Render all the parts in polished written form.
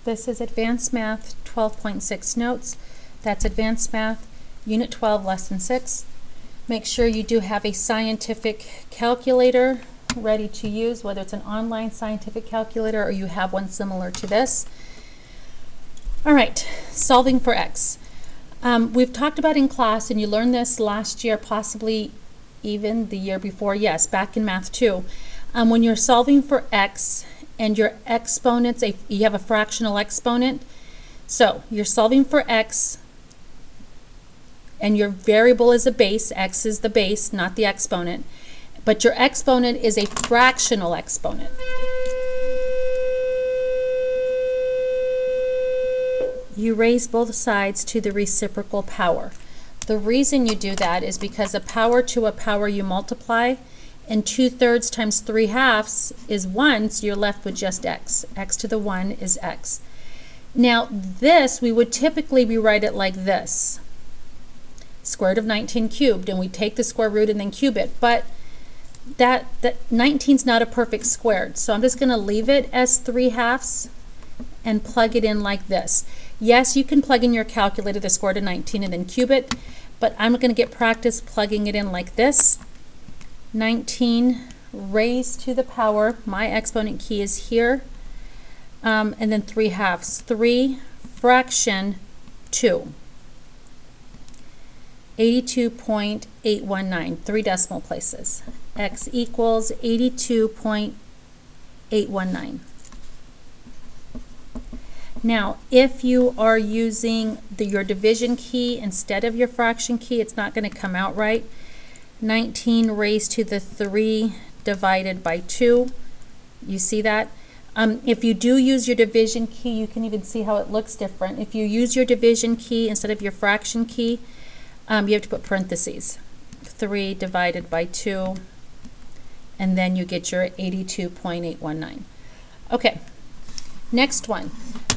This is Advanced Math 12.6 notes. That's Advanced Math, Unit 12, Lesson 6. Make sure you do have a scientific calculator ready to use, whether it's an online scientific calculator or you have one similar to this. All right, solving for x. We've talked about in class, and you learned this last year, possibly even the year before, yes, back in Math 2. When you're solving for x and your exponents, you have a fractional exponent. So you're solving for x and your variable is a base, x is the base, not the exponent, but your exponent is a fractional exponent. You raise both sides to the reciprocal power. The reason you do that is because a power to a power you multiply, and 2/3 times 3/2 is 1, so you're left with just x. X to the 1 is x. Now this, we would typically rewrite it like this. Square root of 19 cubed, and we take the square root and then cube it. But that 19's not a perfect squared, so I'm just going to leave it as 3/2 and plug it in like this. Yes, you can plug in your calculator the square root of 19 and then cube it, but I'm going to get practice plugging it in like this. 19 raised to the power, my exponent key is here, and then 3/2, 3 fraction 2, 82.819, 3 decimal places. X equals 82.819. Now, if you are using your division key instead of your fraction key, it's not going to come out right. 19 raised to the 3 divided by 2. You see that? If you do use your division key, you can even see how it looks different. If you use your division key instead of your fraction key, you have to put parentheses. 3 divided by 2, and then you get your 82.819. Okay, next one.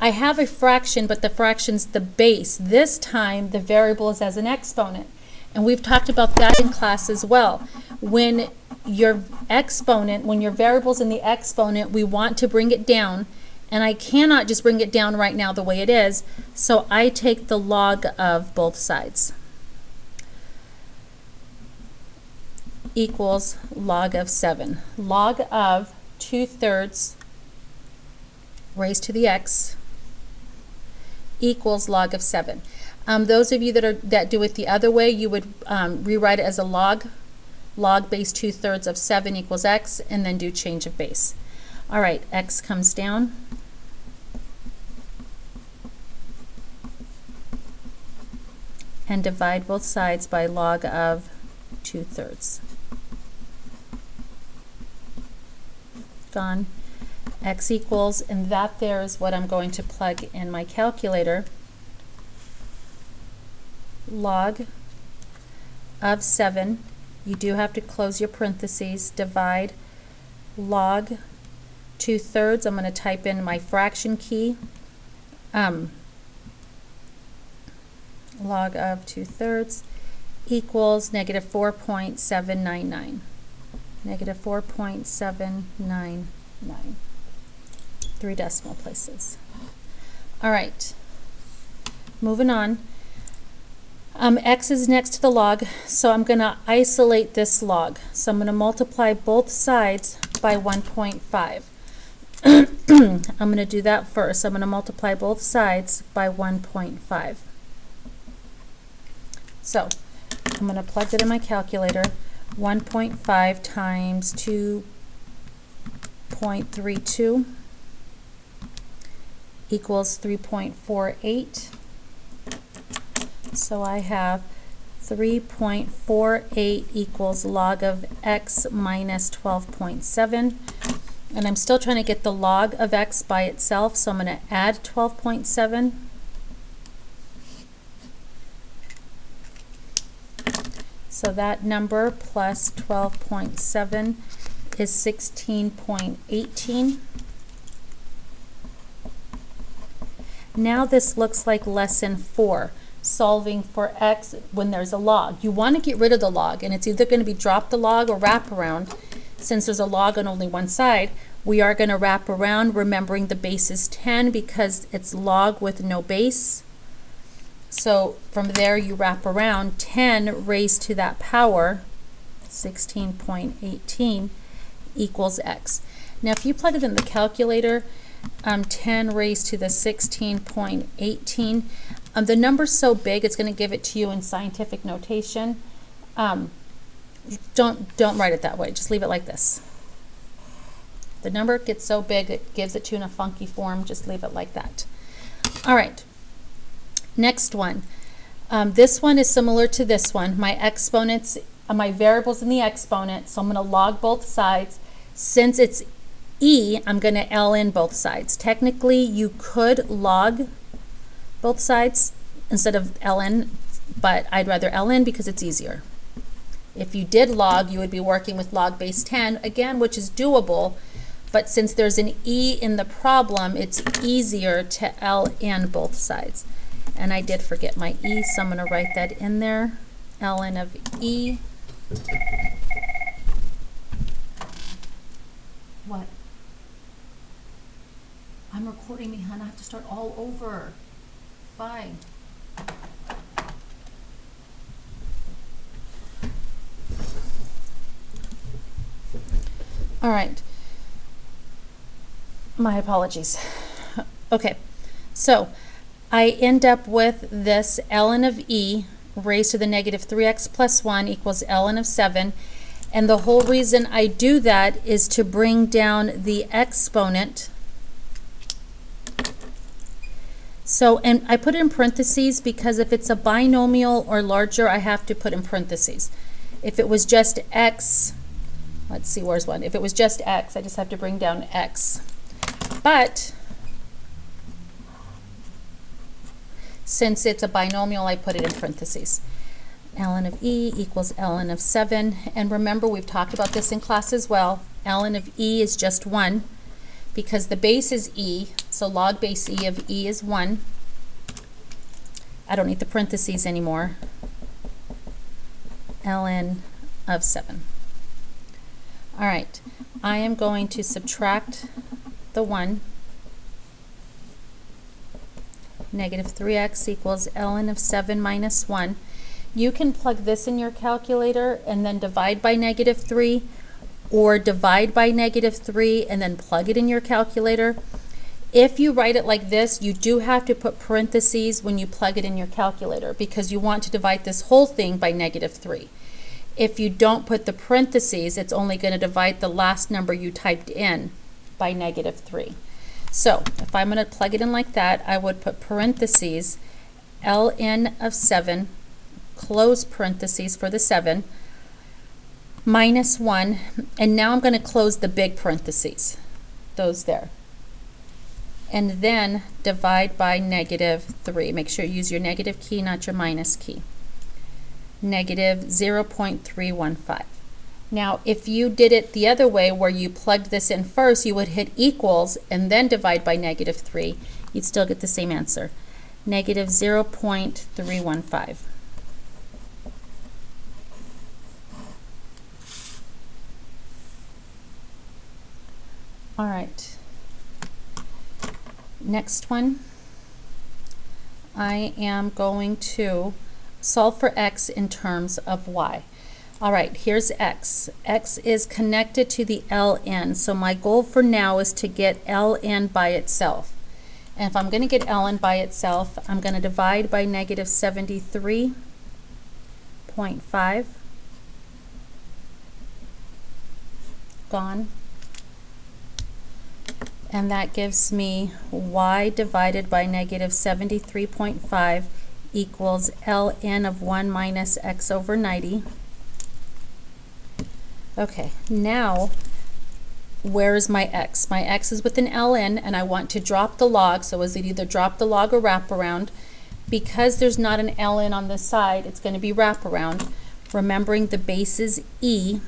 I have a fraction, but the fraction's the base. This time, the variable is as an exponent. And we've talked about that in class as well. When your exponent, when your variable's in the exponent, we want to bring it down. And I cannot just bring it down right now the way it is. So I take the log of both sides. Equals log of 7. Log of 2/3 raised to the x equals log of 7. Those of you that do it the other way, you would rewrite it as a log base 2/3 of 7 equals x, and then do change of base. All right, x comes down. And divide both sides by log of 2/3. Gone. X equals, and that there is what I'm going to plug in my calculator. Log of 7, you do have to close your parentheses, divide log 2/3, I'm going to type in my fraction key, log of 2/3 equals negative 4.799, negative 4.799, 3 decimal places. All right, moving on. X is next to the log, so I'm going to isolate this log. So I'm going to multiply both sides by 1.5. I'm going to do that first. I'm going to multiply both sides by 1.5. So I'm going to plug it in my calculator. 1.5 times 2.32 equals 3.48. So I have 3.48 equals log of x minus 12.7. And I'm still trying to get the log of x by itself, so I'm going to add 12.7. So that number plus 12.7 is 16.18. Now this looks like lesson 4. Solving for x when there's a log. You want to get rid of the log, and it's either going to be drop the log or wrap around. Since there's a log on only one side, We are going to wrap around, remembering the base is 10 because it's log with no base. So from there you wrap around, 10 raised to that power, 16.18, equals x. Now if you plug it in the calculator, 10 raised to the 16.18, the number's so big it's going to give it to you in scientific notation. Don't write it that way, just leave it like this. The number gets so big it gives it to you in a funky form, just leave it like that. All right, next one. This one is similar to this one. My exponents, my variables in the exponent, so I'm going to log both sides. Since it's e, I'm going to ln both sides. Technically, you could log both sides instead of ln, but I'd rather ln because it's easier. If you did log, you would be working with log base 10, again, which is doable, but since there's an e in the problem, it's easier to ln both sides. And I did forget my e, so I'm going to write that in there. ln of e. What? I'm recording me, hon. I have to start all over. Bye. All right. My apologies. Okay, so I end up with this ln of e raised to the negative 3x plus 1 equals ln of 7. And the whole reason I do that is to bring down the exponent. So, and I put it in parentheses because if it's a binomial or larger, I have to put in parentheses. If it was just x, let's see, where's one? If it was just x, I just have to bring down x. But since it's a binomial, I put it in parentheses. ln of e equals ln of 7. And remember, we've talked about this in class as well. ln of e is just 1 because the base is e, so log base e of e is 1. I don't need the parentheses anymore. ln of 7. All right, I am going to subtract the 1. Negative 3x equals ln of 7 minus 1. You can plug this in your calculator and then divide by negative 3, or divide by negative 3 and then plug it in your calculator. If you write it like this, you do have to put parentheses when you plug it in your calculator because you want to divide this whole thing by negative 3. If you don't put the parentheses, it's only going to divide the last number you typed in by negative 3. So if I'm going to plug it in like that, I would put parentheses ln of 7, close parentheses for the 7, minus 1, and now I'm going to close the big parentheses, those there. And then divide by negative 3. Make sure you use your negative key, not your minus key. Negative 0.315. Now, if you did it the other way where you plugged this in first, you would hit equals and then divide by negative 3. You'd still get the same answer. Negative 0.315. All right. Next one. I am going to solve for x in terms of y. All right, here's x. X is connected to the ln, so my goal for now is to get ln by itself. And if I'm going to get ln by itself, I'm going to divide by negative 73.5. Gone. And that gives me y divided by negative 73.5 equals ln of 1 minus x over 90. Okay, now where is my x? My x is with an ln, and I want to drop the log, so is it either drop the log or wrap around? Because there's not an ln on this side, it's going to be wrap around. Remembering the base is e,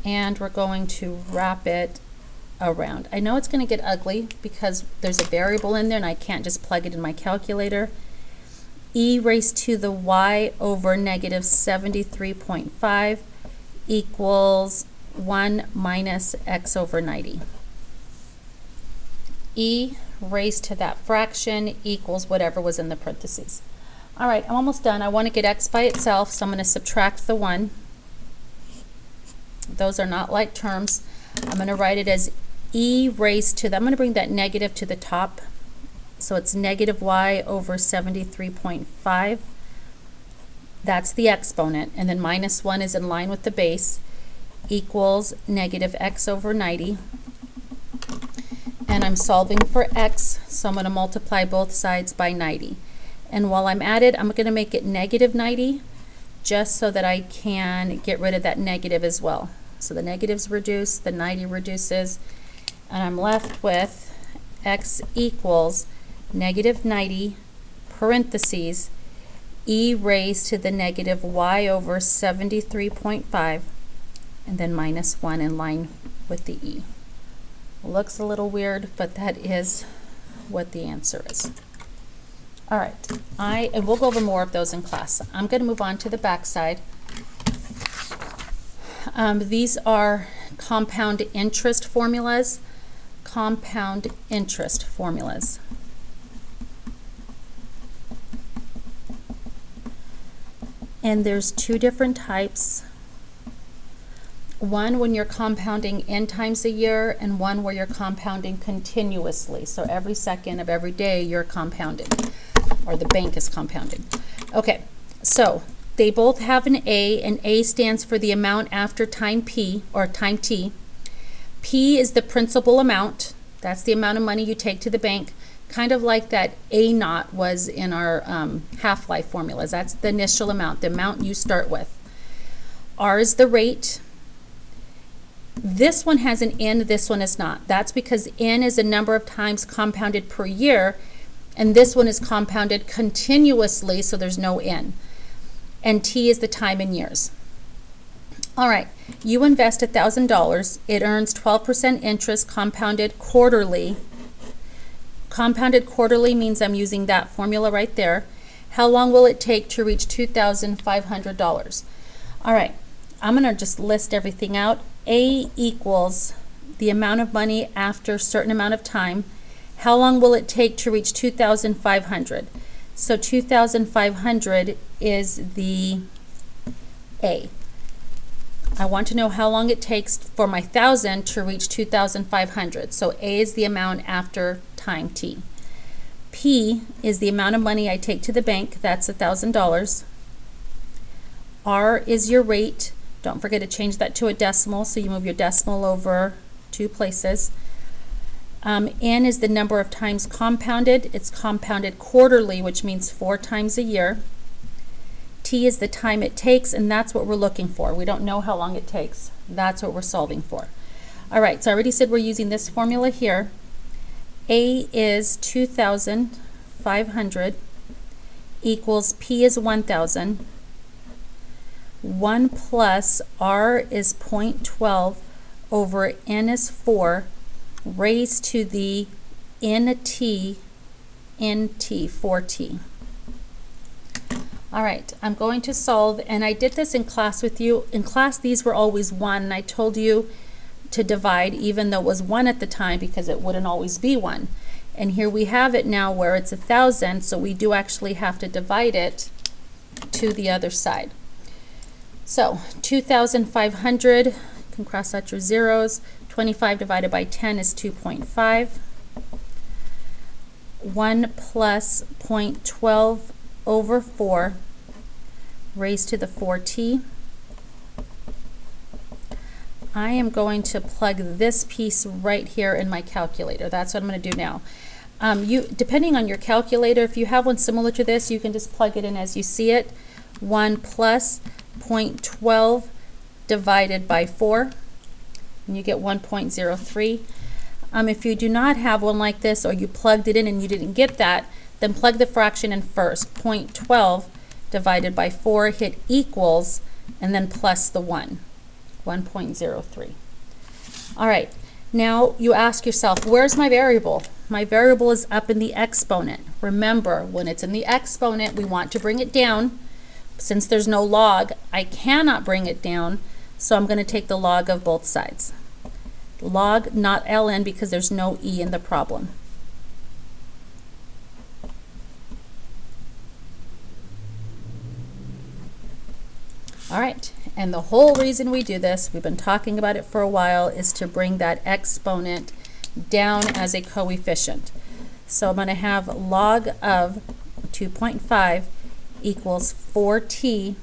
and we're going to wrap it around. I know it's going to get ugly because there's a variable in there and I can't just plug it in my calculator. E raised to the y over negative 73.5 equals 1 minus x over 90. E raised to that fraction equals whatever was in the parentheses. All right, I'm almost done. I want to get x by itself, so I'm going to subtract the 1. Those are not like terms. I'm going to write it as e raised to the, I'm going to bring that negative to the top. So it's negative y over 73.5. That's the exponent. And then minus 1 is in line with the base, equals negative x over 90. And I'm solving for x, so I'm going to multiply both sides by 90. And while I'm at it, I'm going to make it negative 90, just so that I can get rid of that negative as well. So the negatives reduce, the 90 reduces, and I'm left with x equals negative 90 parentheses e raised to the negative y over 73.5, and then minus 1 in line with the e. Looks a little weird, but that is what the answer is. All right, and we'll go over more of those in class. I'm going to move on to the back side. These are compound interest formulas. Compound interest formulas. And there's two different types. One when you're compounding n times a year, and one where you're compounding continuously. So every second of every day you're compounding, or the bank is compounding. Okay, so they both have an A, and A stands for the amount after time P, or time T. P is the principal amount. That's the amount of money you take to the bank, kind of like that A naught was in our half-life formulas. That's the initial amount, the amount you start with. R is the rate. This one has an N, this one is not. That's because N is a number of times compounded per year, and this one is compounded continuously, so there's no N. And T is the time in years. All right, you invest $1,000. It earns 12% interest compounded quarterly. Compounded quarterly means I'm using that formula right there. How long will it take to reach $2,500? All right, I'm going to just list everything out. A equals the amount of money after a certain amount of time. How long will it take to reach 2,500? So 2,500 is the A. I want to know how long it takes for my 1,000 to reach 2,500. So A is the amount after time T. P is the amount of money I take to the bank. That's $1,000. R is your rate. Don't forget to change that to a decimal, so you move your decimal over 2 places. N is the number of times compounded. It's compounded quarterly, which means 4 times a year. T is the time it takes, and that's what we're looking for. We don't know how long it takes. That's what we're solving for. All right, so I already said we're using this formula here. A is 2,500 equals P is 1,000. 1 plus R is 0.12 over N is 4 raised to the NT, 4T. All right, I'm going to solve, and I did this in class with you. In class, these were always 1, and I told you to divide even though it was 1 at the time because it wouldn't always be 1. And here we have it now where it's 1,000, so we do actually have to divide it to the other side. So 2,500, you can cross out your zeros. 25 divided by 10 is 2.5. 1 plus 0.12 over 4 raised to the 4t. I am going to plug this piece right here in my calculator. That's what I'm going to do now. Depending on your calculator, if you have one similar to this, you can just plug it in as you see it. 1 plus 0.12 divided by 4, and you get 1.03. If you do not have one like this, or you plugged it in and you didn't get that, then plug the fraction in first. 0.12 divided by 4, hit equals, and then plus the 1. 1.03. All right, now you ask yourself, where's my variable? My variable is up in the exponent. Remember, when it's in the exponent, we want to bring it down. Since there's no log, I cannot bring it down, So I'm going to take the log of both sides. Log, not ln, because there's no e in the problem. All right, and the whole reason we do this, we've been talking about it for a while, is to bring that exponent down as a coefficient. So I'm going to have log of 2.5 equals 4t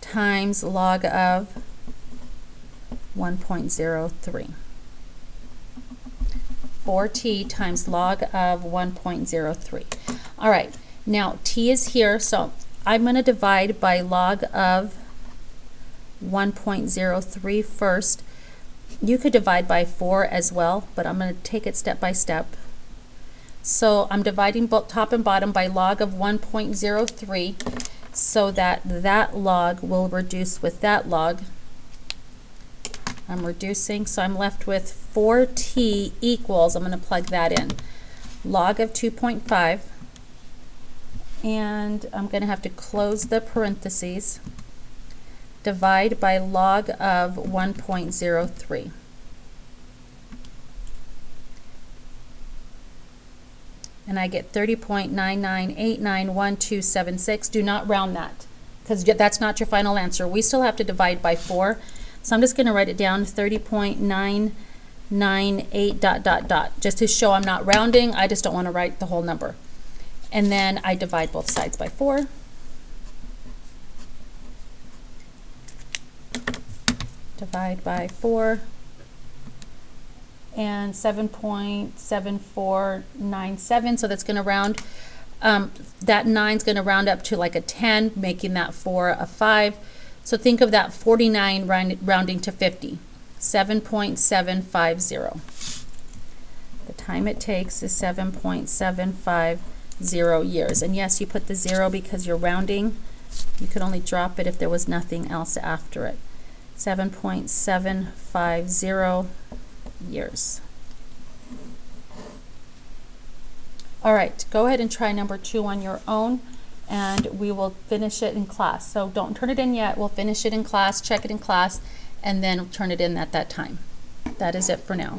times log of 1.03. 4t times log of 1.03. All right, now t is here, so I'm going to divide by log of 1.03 first. You could divide by 4 as well, but I'm going to take it step by step. So I'm dividing both top and bottom by log of 1.03 so that that log will reduce with that log. I'm reducing, so I'm left with 4t equals, I'm going to plug that in, log of 2.5. And I'm going to have to close the parentheses, divide by log of 1.03. And I get 30.99891276. Do not round that, because that's not your final answer. We still have to divide by 4. So I'm just going to write it down, 30.998 ... Just to show I'm not rounding, I just don't want to write the whole number. And then I divide both sides by 4. Divide by 4. And 7.7497, so that's going to round. That 9 is going to round up to like a 10, making that 4 a 5. So think of that 49 rounding to 50. 7.750. The time it takes is 7.750 years. And yes, you put the 0 because you're rounding. You could only drop it if there was nothing else after it. 7.750 years. All right, go ahead and try number 2 on your own, and we will finish it in class. So don't turn it in yet. We'll finish it in class, check it in class, and then turn it in at that time. That is it for now.